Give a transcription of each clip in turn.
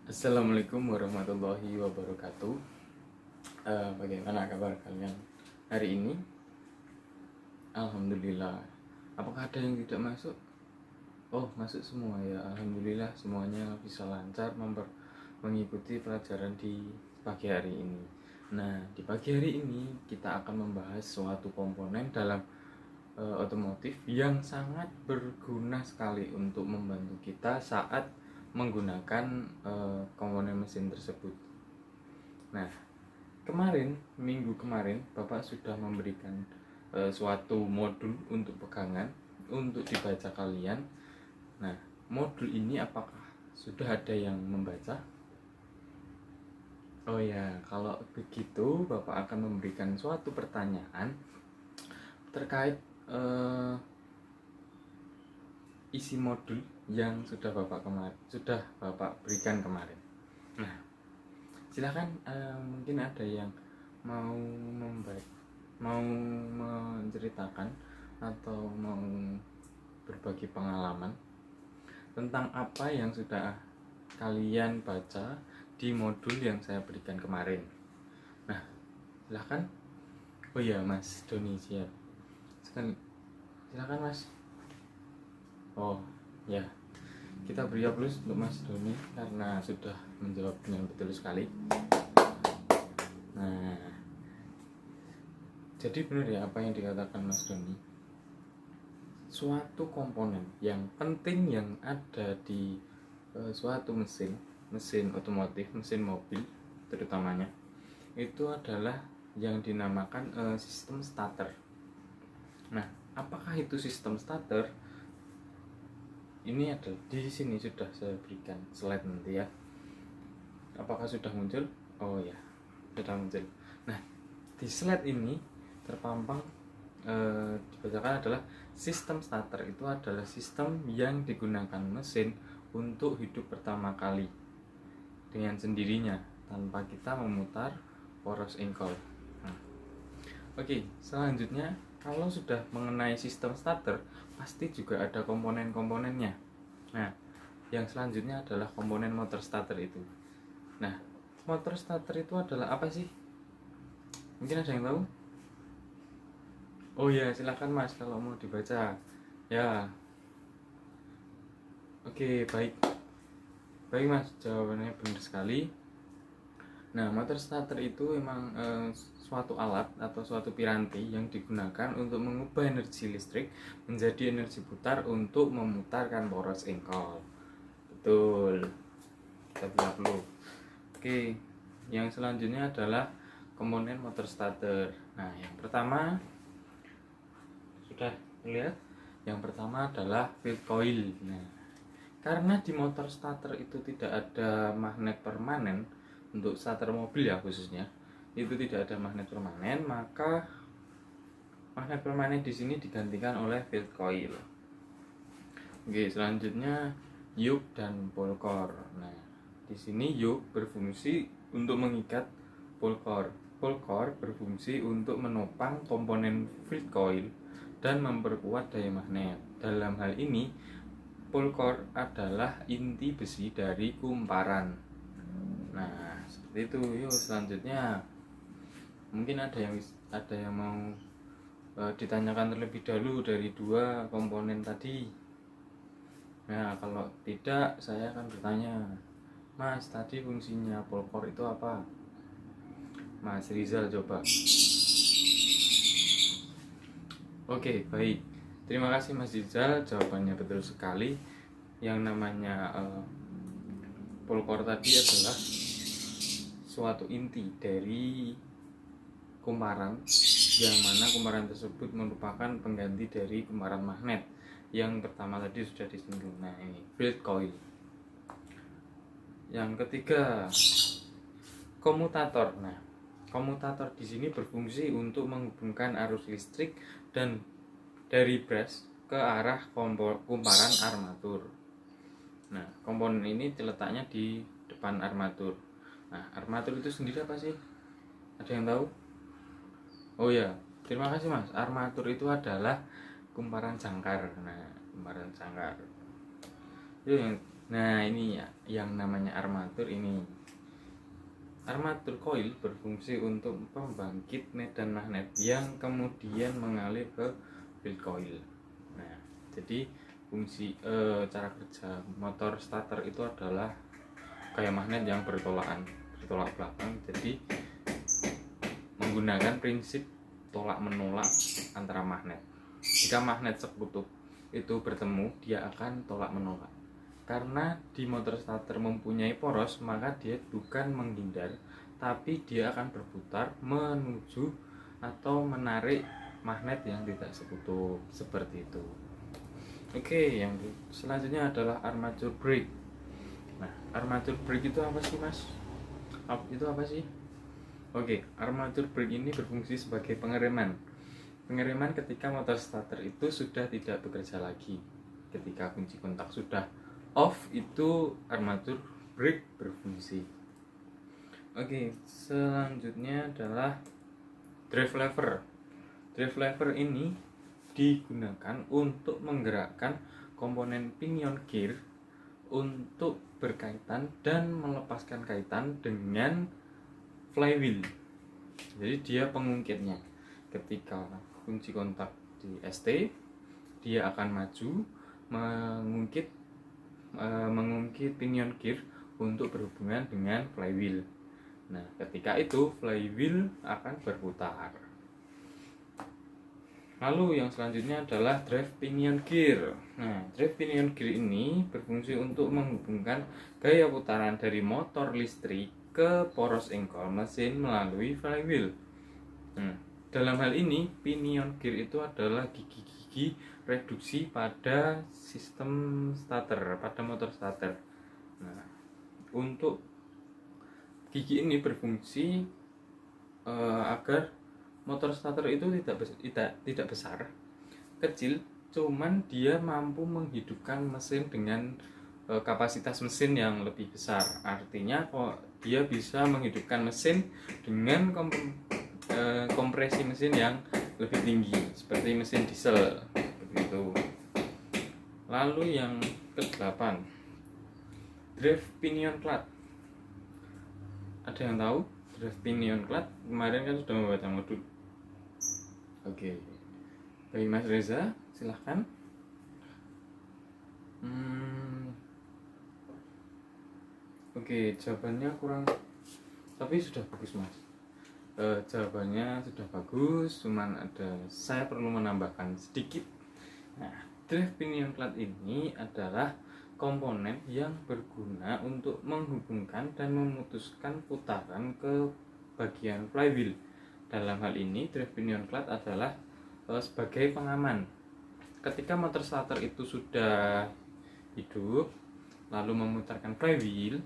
Assalamualaikum warahmatullahi wabarakatuh. Bagaimana kabar kalian hari ini? Alhamdulillah. Apakah ada yang tidak masuk? Oh, masuk semua ya. Alhamdulillah semuanya bisa lancar mengikuti pelajaran di pagi hari ini. Nah, di pagi hari ini kita akan membahas suatu komponen dalam otomotif yang sangat berguna sekali untuk membantu kita saat menggunakan komponen mesin tersebut. Nah, minggu kemarin Bapak sudah memberikan suatu modul untuk pegangan untuk dibaca kalian. Nah, modul ini apakah sudah ada yang membaca? Oh ya, kalau begitu Bapak akan memberikan suatu pertanyaan terkait isi modul yang sudah Bapak berikan kemarin. Nah, silakan mungkin ada yang mau menceritakan atau mau berbagi pengalaman tentang apa yang sudah kalian baca di modul yang saya berikan kemarin. Nah, silakan. Oh iya, Mas Doni siap. Silakan Mas. Oh ya, kita beri aplaus untuk Mas Doni karena sudah menjawab dengan betul sekali. Nah, jadi benar ya apa yang dikatakan Mas Doni. Suatu komponen yang penting yang ada di suatu mesin otomotif, mesin mobil terutamanya, itu adalah yang dinamakan sistem starter. Nah, apakah itu sistem starter? Ini adalah di sini sudah saya berikan slide nanti ya. Apakah sudah muncul? Oh ya, sudah muncul. Nah, di slide ini terpampang dibacakan adalah sistem starter itu adalah sistem yang digunakan mesin untuk hidup pertama kali dengan sendirinya tanpa kita memutar poros engkol. Nah, oke, selanjutnya kalau sudah mengenai sistem starter pasti juga ada komponen-komponennya. Nah, yang selanjutnya adalah komponen motor starter itu. Nah, motor starter itu adalah apa sih? Mungkin ada yang tahu? Oh ya, silakan Mas kalau mau dibaca. Ya. Oke, baik. Baik Mas, jawabannya benar sekali. Nah, motor starter itu memang suatu alat atau suatu piranti yang digunakan untuk mengubah energi listrik menjadi energi putar untuk memutarkan poros engkol. Betul. Kita bisa perlu. Oke, yang selanjutnya adalah komponen motor starter. Nah, yang pertama sudah terlihat. Yang pertama adalah field coil. Nah, karena di motor starter itu tidak ada magnet permanen untuk starter mobil ya khususnya, itu tidak ada magnet permanen, maka magnet permanen di sini digantikan oleh field coil. Oke, selanjutnya yoke dan pole core. Nah, di sini yoke berfungsi untuk mengikat pole core. Pole core berfungsi untuk menopang komponen field coil dan memperkuat daya magnet. Dalam hal ini, pole core adalah inti besi dari kumparan. Nah, seperti itu. Yuk, selanjutnya mungkin ada yang mau ditanyakan terlebih dahulu dari dua komponen tadi. Nah, kalau tidak saya akan bertanya, Mas, tadi fungsinya pole core itu apa? Mas Rizal coba. Oke, baik. Terima kasih Mas Rizal, jawabannya betul sekali. Yang namanya pole core tadi adalah suatu inti dari kumparan, yang mana kumparan tersebut merupakan pengganti dari kumparan magnet yang pertama tadi sudah disinggung. Nah, ini field coil. Yang ketiga, komutator. Nah, komutator di sini berfungsi untuk menghubungkan arus listrik dan dari brush ke arah kumparan armatur. Nah, komponen ini letaknya di depan armatur. Nah, armatur itu sendiri apa sih? Ada yang tahu? Oh ya, terima kasih Mas. Armatur itu adalah kumparan jangkar. Nah, kumparan jangkar. Itu yang Nah, ini ya yang namanya armatur ini. Armatur coil berfungsi untuk pembangkit medan magnet yang kemudian mengalir ke field coil. Nah, jadi fungsi cara kerja motor starter itu adalah kayak magnet yang bertolak belakang. Jadi menggunakan prinsip tolak menolak antara magnet. Jika magnet sekutub itu bertemu, dia akan tolak menolak. Karena di motor starter mempunyai poros, maka dia bukan menghindar, tapi dia akan berputar menuju atau menarik magnet yang tidak sekutub, seperti itu. Oke, yang selanjutnya adalah armature brake. Nah, armature brake itu apa sih, Mas? Itu apa sih? Oke, armature brake ini berfungsi sebagai pengereman. Pengereman ketika motor starter itu sudah tidak bekerja lagi. Ketika kunci kontak sudah off, itu armature brake berfungsi. Oke, selanjutnya adalah drive lever. Drive lever ini digunakan untuk menggerakkan komponen pinion gear untuk berkaitan dan melepaskan kaitan dengan flywheel. Jadi dia pengungkitnya. Ketika kunci kontak di ST, dia akan maju mengungkit pinion gear untuk berhubungan dengan flywheel. Nah, ketika itu flywheel akan berputar. Lalu yang selanjutnya adalah drive pinion gear. Nah, drive pinion gear ini berfungsi untuk menghubungkan gaya putaran dari motor listrik ke poros engkol mesin melalui flywheel. Dalam hal ini, pinion gear itu adalah gigi-gigi reduksi pada sistem starter, pada motor starter. Nah, untuk gigi ini berfungsi agar motor starter itu tidak besar, kecil, cuman dia mampu menghidupkan mesin dengan kapasitas mesin yang lebih besar. Artinya kok dia bisa menghidupkan mesin dengan kompresi mesin yang lebih tinggi seperti mesin diesel begitu. Lalu yang ke-8, drive pinion clutch. Ada yang tahu drive pinion clutch? Kemarin kan sudah membaca modul. Oke, bagi Mas Reza silahkan. Oke, jawabannya kurang, tapi sudah bagus, Mas. Jawabannya sudah bagus, cuman saya perlu menambahkan sedikit. Nah, drive pinion clutch ini adalah komponen yang berguna untuk menghubungkan dan memutuskan putaran ke bagian flywheel. Dalam hal ini, drive pinion clutch adalah sebagai pengaman. Ketika motor starter itu sudah hidup, lalu memutarkan flywheel,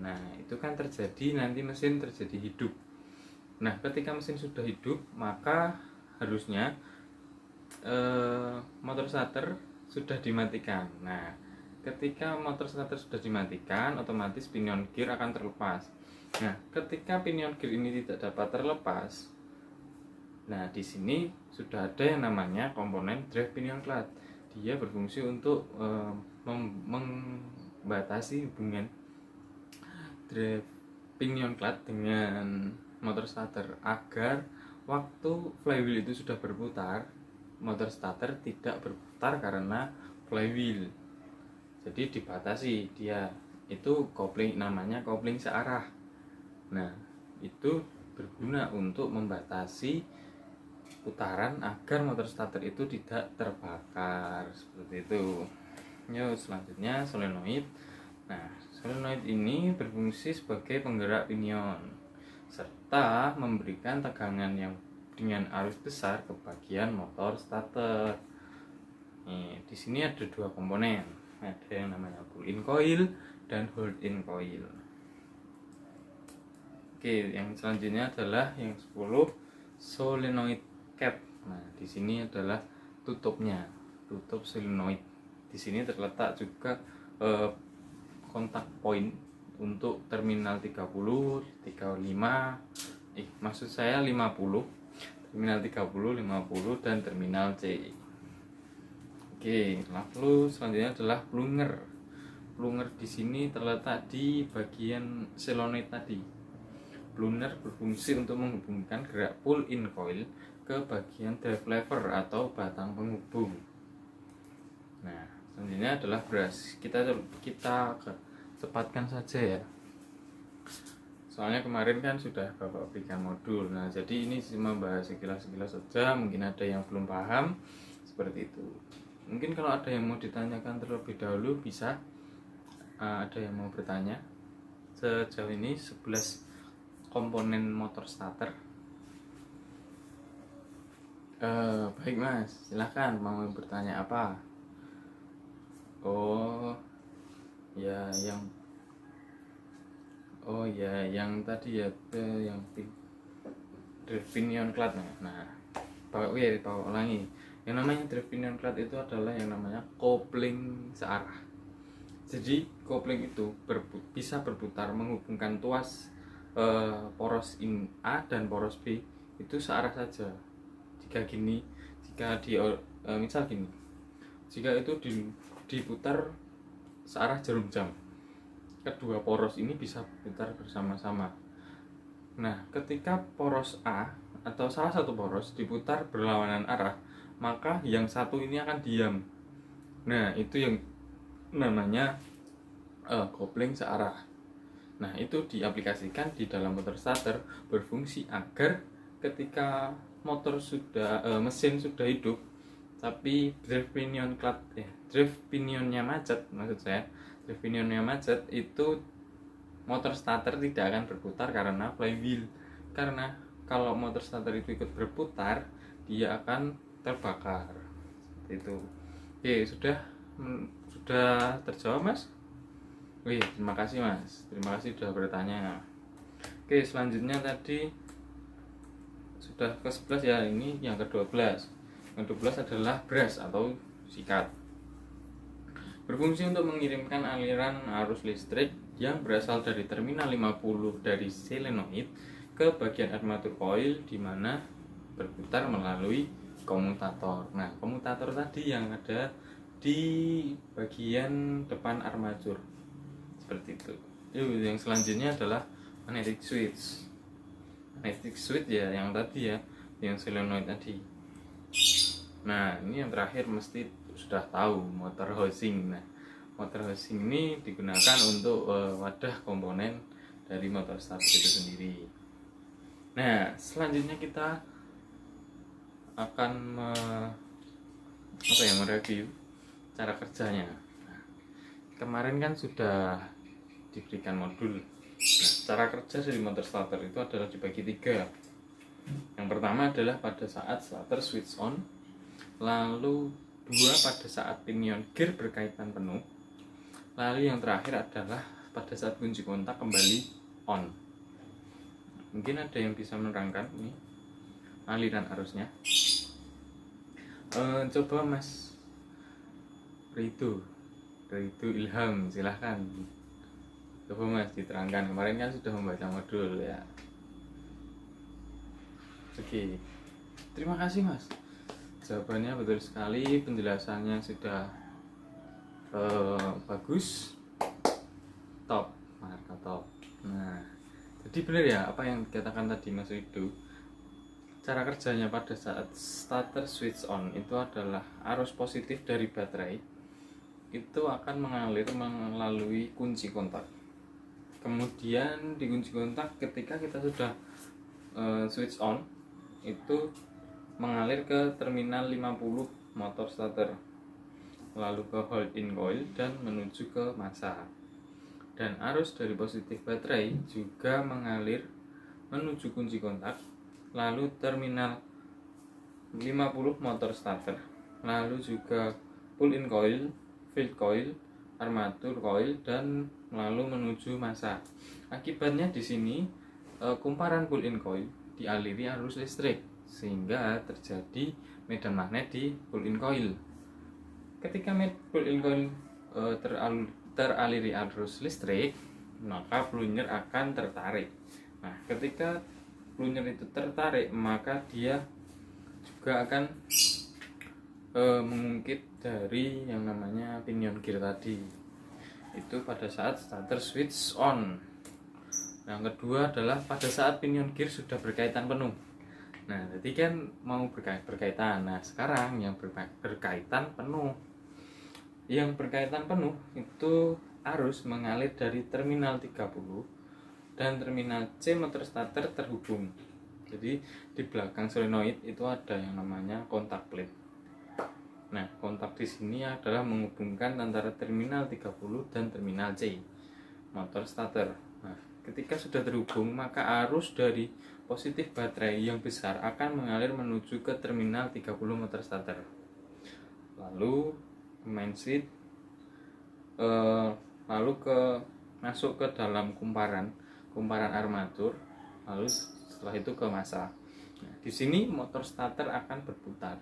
nah itu kan terjadi, nanti mesin terjadi hidup. Nah, ketika mesin sudah hidup, maka harusnya motor starter sudah dimatikan. Nah, ketika motor starter sudah dimatikan, otomatis pinion gear akan terlepas. Nah, ketika pinion gear ini tidak dapat terlepas, nah di sini sudah ada yang namanya komponen drive pinion clutch. Dia berfungsi untuk membatasi hubungan drive pinion clutch dengan motor starter agar waktu flywheel itu sudah berputar, motor starter tidak berputar karena flywheel. Jadi dibatasi, dia itu kopling, namanya kopling searah. Nah, itu berguna untuk membatasi putaran agar motor starter itu tidak terbakar, seperti itu. Yuk, selanjutnya solenoid. Nah, solenoid ini berfungsi sebagai penggerak pinion serta memberikan tegangan yang dengan arus besar ke bagian motor starter. Nih, di sini ada dua komponen. Ada yang namanya pull-in coil dan hold-in coil. Oke, yang selanjutnya adalah yang 10, solenoid cap. Nah, di sini adalah tutupnya, tutup solenoid. Di sini terletak juga kontak point untuk terminal 30, 35, maksud saya 50, terminal 30, 50 dan terminal C. Oke, lalu selanjutnya adalah plunger. Plunger di sini terletak di bagian solenoid tadi. Plunger berfungsi untuk menghubungkan gerak pull-in coil ke bagian drive lever atau batang penghubung. Nah, selanjutnya adalah brush. Kita cepatkan saja ya. Soalnya kemarin kan sudah Bapak berikan modul. Nah, jadi ini cuma bahas sekilas-sekilas saja. Mungkin ada yang belum paham seperti itu. Mungkin kalau ada yang mau ditanyakan terlebih dahulu bisa. Ada yang mau bertanya. Sejauh ini 11 komponen motor starter. Baik Mas, silahkan mau bertanya apa? Ya yang tadi ya, yang drive pinion clutch. Nah, Bapak ulangi. Yang namanya drive pinion clutch itu adalah yang namanya kopling searah. Jadi kopling itu bisa berputar menghubungkan tuas poros in A dan poros B itu searah saja. Misal gini, jika itu diputar searah jarum jam, kedua poros ini bisa berputar bersama-sama. Nah, ketika poros A atau salah satu poros diputar berlawanan arah, maka yang satu ini akan diam. Nah, itu yang namanya kopling searah. Nah, itu diaplikasikan di dalam motor starter, berfungsi agar ketika mesin sudah hidup tapi drive pinionnya macet, drive pinionnya macet, itu motor starter tidak akan berputar karena flywheel. Karena kalau motor starter itu ikut berputar, dia akan terbakar. Seperti itu. Oke, sudah terjawab Mas? Wih, terima kasih Mas. Terima kasih sudah bertanya. Oke, selanjutnya tadi sudah ke-11 ya, ini yang ke-12. Yang ke-12 adalah brush atau sikat. Berfungsi untuk mengirimkan aliran arus listrik yang berasal dari terminal 50 dari solenoid ke bagian armatur coil di mana berputar melalui komutator. Nah, komutator tadi yang ada di bagian depan armatur. Seperti itu. Yang selanjutnya adalah magnetic switch. Magnetic switch ya yang tadi ya, yang solenoid tadi. Nah, ini yang terakhir mesti sudah tahu, motor housing. Nah, motor housing ini digunakan untuk wadah komponen dari motor starter itu sendiri. Nah, selanjutnya kita akan mereview cara kerjanya. Nah, kemarin kan sudah diberikan modul. Nah, cara kerja dari motor starter itu adalah dibagi 3. Yang pertama adalah pada saat starter switch on, lalu 2 pada saat pinion gear berkaitan penuh, lalu yang terakhir adalah pada saat kunci kontak kembali on. Mungkin ada yang bisa menerangkan ini aliran arusnya. Coba Mas Rido Ilham, silahkan. Coba Mas diterangkan, kemarin kan sudah membaca modul ya. Oke, terima kasih Mas. Jawabannya betul sekali, penjelasannya sudah bagus, top, marka top. Nah, jadi benar ya apa yang dikatakan tadi Mas Rido. Cara kerjanya pada saat starter switch on itu adalah arus positif dari baterai itu akan mengalir melalui kunci kontak. Kemudian di kunci kontak ketika kita sudah switch on itu mengalir ke terminal 50 motor starter, lalu ke hold in coil dan menuju ke massa. Dan arus dari positif baterai juga mengalir menuju kunci kontak, lalu terminal 50 motor starter, lalu juga pull in coil, field coil, armatur coil, dan lalu menuju massa. Akibatnya di sini kumparan pull in coil dialiri arus listrik sehingga terjadi medan magnet di pull in coil. Ketika pull in coil teraliri arus listrik, maka plunger akan tertarik. Nah, ketika plunger itu tertarik, maka dia juga akan mengungkit dari yang namanya pinion gear tadi. itu pada saat starter switch on. Yang kedua adalah pada saat pinion gear sudah berkaitan penuh. Nah, tadi kan mau berkaitan. Nah, sekarang yang berkaitan penuh. Yang berkaitan penuh itu arus mengalir dari terminal 30 dan terminal C motor starter terhubung. Jadi di belakang solenoid itu ada yang namanya kontak plate. Nah, kontak di sini adalah menghubungkan antara terminal 30 dan terminal C motor starter. Nah, ketika sudah terhubung, maka arus dari positif baterai yang besar akan mengalir menuju ke terminal 30 motor starter. Lalu main switch lalu masuk ke dalam kumparan armatur, lalu setelah itu ke massa. Nah, di sini motor starter akan berputar.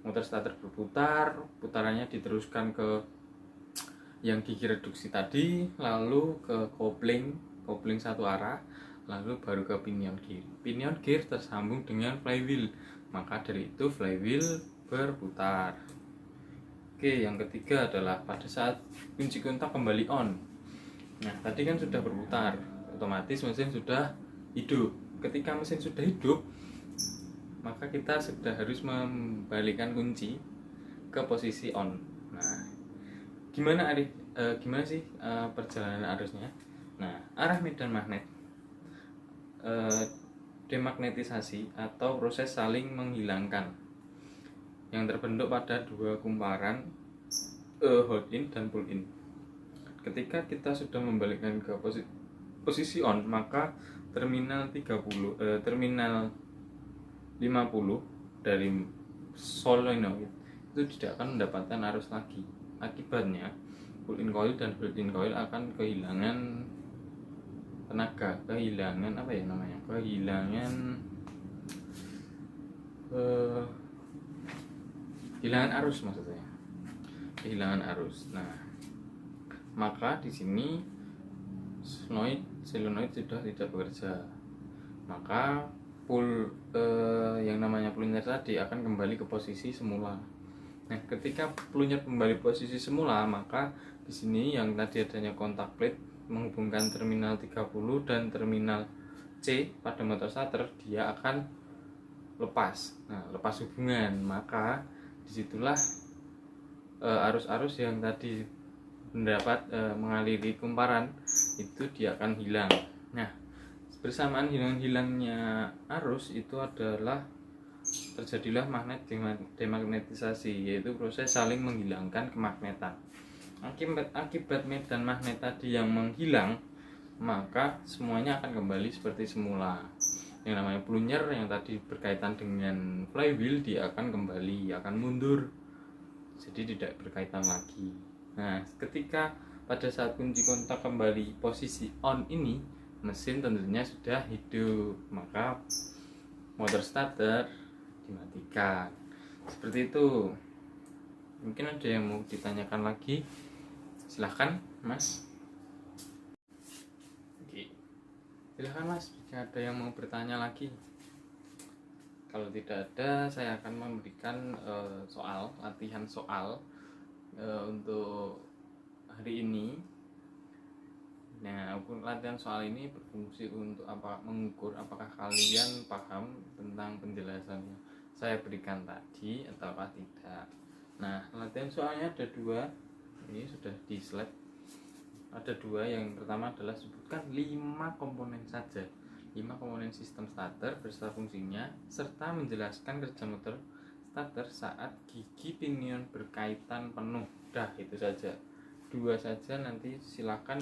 Motor starter berputar, putarannya diteruskan ke yang gigi reduksi tadi, lalu ke kopling satu arah, lalu baru ke pinion gear. Pinion gear tersambung dengan flywheel, maka dari itu flywheel berputar. Oke, yang ketiga adalah pada saat kunci kontak kembali on. Nah, tadi kan sudah berputar, otomatis mesin sudah hidup. Ketika mesin sudah hidup, maka kita sudah harus membalikan kunci ke posisi on. Nah, gimana sih perjalanan arusnya? Nah, arah medan magnet, demagnetisasi atau proses saling menghilangkan yang terbentuk pada dua kumparan hold in dan pull in. Ketika kita sudah membalikkan ke posisi on, maka terminal 50 dari solenoid itu tidak akan mendapatkan arus lagi. Akibatnya pull in coil dan hold in coil akan kehilangan tenaga, kehilangan arus maksudnya. Kehilangan arus. Nah, maka di sini solenoid sudah tidak bekerja. Maka yang namanya plunger tadi akan kembali ke posisi semula. Nah, ketika plunger kembali posisi semula, maka di sini yang tadi adanya kontak plate menghubungkan terminal 30 dan terminal C pada motor starter, dia akan lepas. Nah, lepas hubungan, maka disitulah arus-arus yang tadi mengaliri kumparan itu dia akan hilang. Nah, bersamaan hilangnya arus itu adalah terjadilah magnet demagnetisasi, yaitu proses saling menghilangkan kemagnetan. Akibat medan magnet tadi yang menghilang, maka semuanya akan kembali seperti semula. Yang namanya plunger yang tadi berkaitan dengan flywheel, dia akan kembali, akan mundur, jadi tidak berkaitan lagi. Nah, ketika pada saat kunci kontak kembali posisi on ini, mesin tentunya sudah hidup, maka motor starter dimatikan. Seperti itu. Mungkin ada yang mau ditanyakan lagi, silahkan Mas. Oke, silahkan Mas jika ada yang mau bertanya lagi. Kalau tidak ada, saya akan memberikan latihan soal untuk hari ini. Nah, latihan soal ini berfungsi untuk mengukur apakah kalian paham tentang penjelasan yang saya berikan tadi ataukah tidak. Nah, latihan soalnya ada dua. Ini sudah di slide. Ada dua. Yang pertama adalah sebutkan 5 komponen saja, 5 komponen sistem starter beserta fungsinya, serta menjelaskan kerja motor starter saat gigi pinion berkaitan penuh. Dah, itu saja. 2 saja, nanti silakan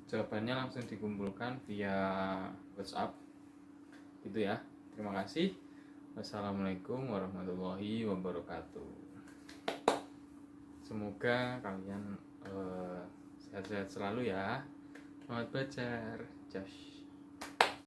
jawabannya langsung dikumpulkan via WhatsApp. Gitu ya. Terima kasih. Wassalamualaikum warahmatullahi wabarakatuh. Semoga kalian sehat-sehat selalu ya. Selamat belajar. Josh.